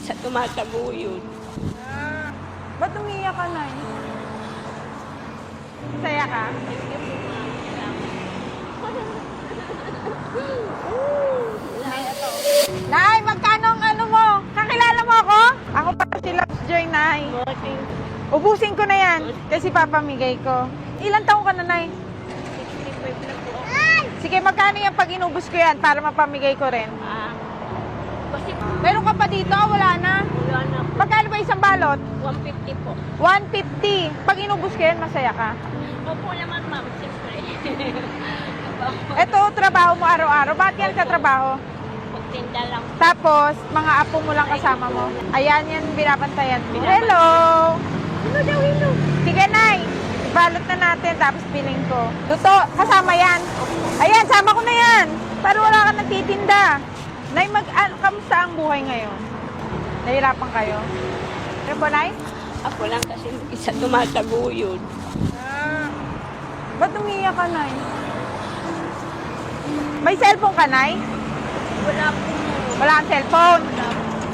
sa tumataguyod. Ba't umiyak ka, Nay? Saya ka? Nay, magkano ang ano mo? Kakilala mo ako? Ako pa si Loves Joy, Nay. Okay. Ubusin ko na yan kasi papamigay ko. Ilan taong ka na, Nay? 65 na po ako. Sige, magkano yan pag inubos ko yan para mapamigay ko rin? Kasi Meron ka pa dito? Wala na. wala na po. Magkano ba isang balot? 150 po. 150. Pag inubos ko yan, masaya ka. Opo naman, ma'am. Siyempre. Ito, trabaho mo araw-araw. Ba't yan ka trabaho? Pagtinda lang. Tapos, mga apo mo lang kasama mo. Ayan, yan, binabantayan mo. Hello! Ano daw ino? Sige, Nay. Balot na natin, tapos piling ko. Luto, kasama yan. Ayan, sama ko na yan. Para wala ka nagtitinda. Nay, kamusta ang buhay ngayon? Nahirapan kayo? Ano ba, Nay? Ako lang kasi isa tumataguyod. Ba't umiyak ka, Nay? May cellphone ka, Nay? Wala po. Wala kang cellphone?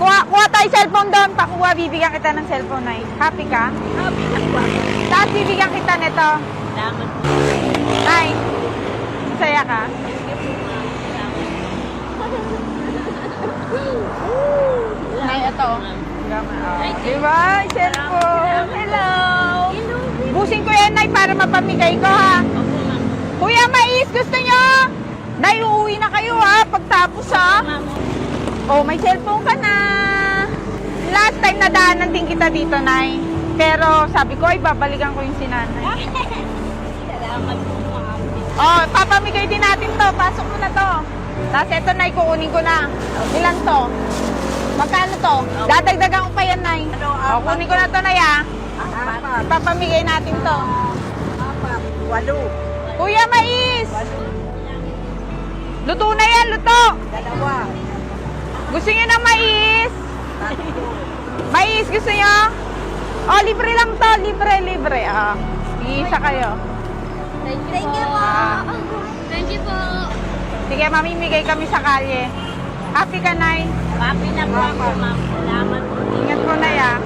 Kuha tayo cellphone doon. Pakuha, bibigyan kita ng cellphone, Nay. Happy ka? Happy na po ako. Tapos bibigyan kita nito. Salamat po. Nay, masaya ka? Nay, ito. Ay, Diba? Cellphone. Hello. Hello. Busin ko yan, Nay, para mapamigay ko, ha? Opo, ma'am. Kuya Mais, gusto nyo? Nay, uuwi na kayo, ha? Pagtapos, ha? Ma'am. Oh, may cellphone ka na. Last time nadaanan din kita dito, Nay. Pero sabi ko, ay babalikan ko yung sinanay. Salamat po, ma'am. Oh, papamigay din natin to. Pasok mo na to. Tapos ito, Nay, kukunin ko na. Ilan to? Magkano to? Dadagdagan ko pa yan, Nay. Oh, kunin ko na to, Nay, ha? Papamigay natin to. 8. Kuya Mais! Luto na yan, luto! 2. Gusto nyo ng mais? Mais, gusto nyo? Oh, libre lang to. Libre. Ah, isa kayo. Thank you po. Thank you po. Sige, mamimigay kami sa kalye. Happy ka, Nay? Happy na po ako, ma'am. Salamat po. Ingat po, Nay, ah.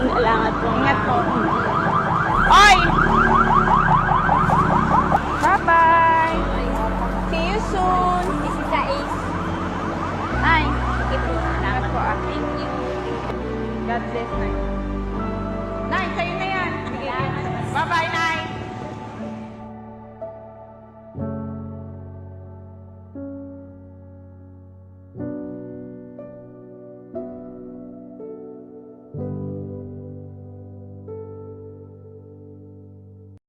Salamat po. Ingat po. Oy! Bye-bye! See you soon! This is the Ace. Nay, Thank you po. Salamat po, ah. Thank you. God bless, Nay. Nay, sa'yo na yan. Bye-bye,